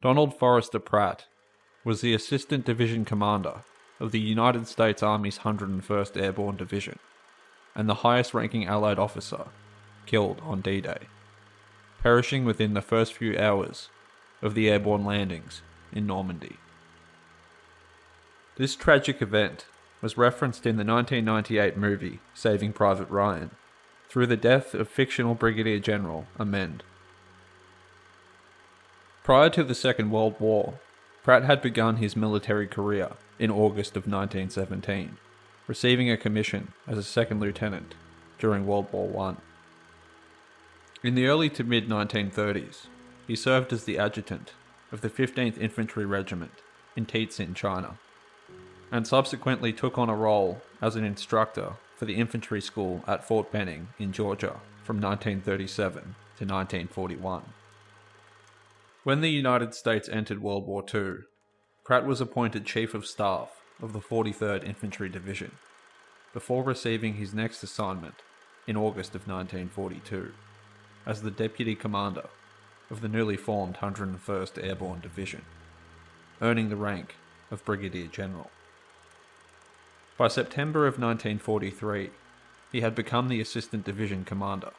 Donald Forrester Pratt was the Assistant Division Commander of the United States Army's 101st Airborne Division, and the highest-ranking Allied officer killed on D-Day, perishing within the first few hours of the airborne landings in Normandy. This tragic event was referenced in the 1998 movie Saving Private Ryan through the death of fictional Brigadier General Amend. Prior to the Second World War, Pratt had begun his military career in August of 1917, receiving a commission as a second lieutenant during World War I. In the early to mid-1930s, he served as the adjutant of the 15th Infantry Regiment in Tientsin, China, and subsequently took on a role as an instructor for the infantry school at Fort Benning in Georgia from 1937 to 1941. When the United States entered World War II, Pratt was appointed Chief of Staff of the 43rd Infantry Division, before receiving his next assignment in August of 1942 as the Deputy Commander of the newly formed 101st Airborne Division, earning the rank of Brigadier General. By September of 1943, he had become the Assistant Division Commander,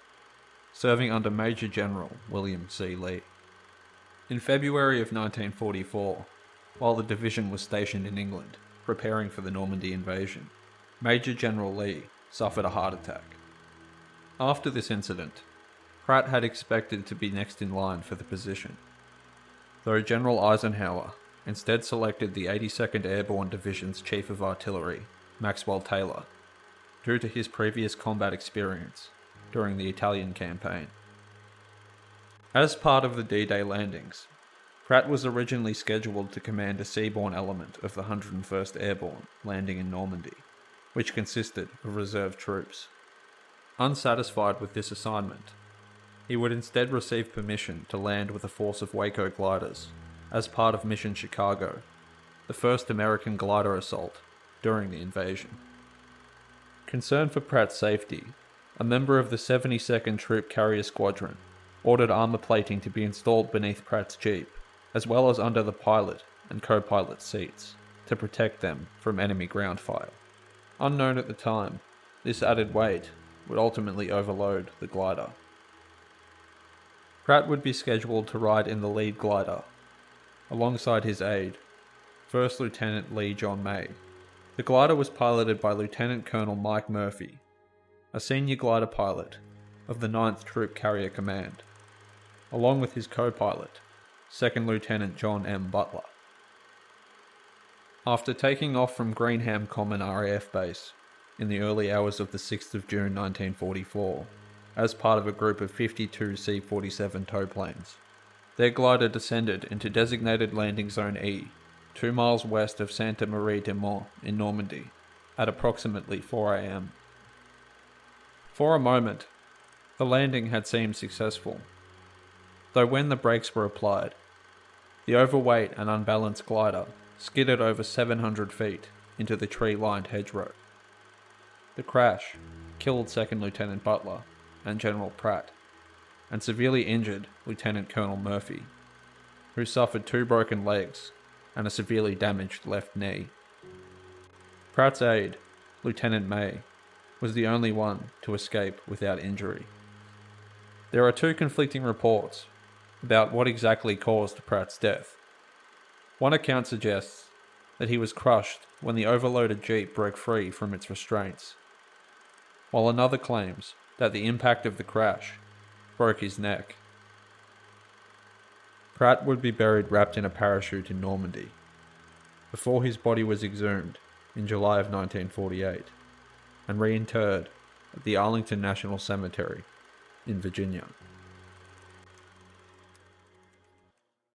serving under Major General William C. Lee. In February of 1944, while the division was stationed in England, preparing for the Normandy invasion, Major General Lee suffered a heart attack. After this incident, Pratt had expected to be next in line for the position, though General Eisenhower instead selected the 82nd Airborne Division's Chief of Artillery, Maxwell Taylor, due to his previous combat experience during the Italian campaign. As part of the D-Day landings, Pratt was originally scheduled to command a seaborne element of the 101st Airborne landing in Normandy, which consisted of reserve troops. Unsatisfied with this assignment, he would instead receive permission to land with a force of Waco gliders as part of Mission Chicago, the first American glider assault during the invasion. Concerned for Pratt's safety, a member of the 72nd Troop Carrier Squadron ordered armor plating to be installed beneath Pratt's Jeep, as well as under the pilot and co-pilot seats, to protect them from enemy ground fire. Unknown at the time, this added weight would ultimately overload the glider. Pratt would be scheduled to ride in the lead glider, alongside his aide, First Lieutenant Lee John May. The glider was piloted by Lieutenant Colonel Mike Murphy, a senior glider pilot of the 9th Troop Carrier Command, along with his co-pilot, 2nd Lieutenant John M. Butler. After taking off from Greenham Common RAF Base in the early hours of the 6th of June 1944, as part of a group of 52 C-47 tow planes, their glider descended into designated landing zone E, 2 miles west of Santa Marie de Mont in Normandy, at approximately 4 a.m. For a moment, the landing had seemed successful, though when the brakes were applied, the overweight and unbalanced glider skidded over 700 feet into the tree-lined hedgerow. The crash killed 2nd Lieutenant Butler and General Pratt, and severely injured Lieutenant Colonel Murphy, who suffered 2 broken legs and a severely damaged left knee. Pratt's aide, Lieutenant May, was the only one to escape without injury. There are 2 conflicting reports about what exactly caused Pratt's death. One account suggests that he was crushed when the overloaded Jeep broke free from its restraints, while another claims that the impact of the crash broke his neck. Pratt would be buried wrapped in a parachute in Normandy, before his body was exhumed in July of 1948 and reinterred at the Arlington National Cemetery in Virginia.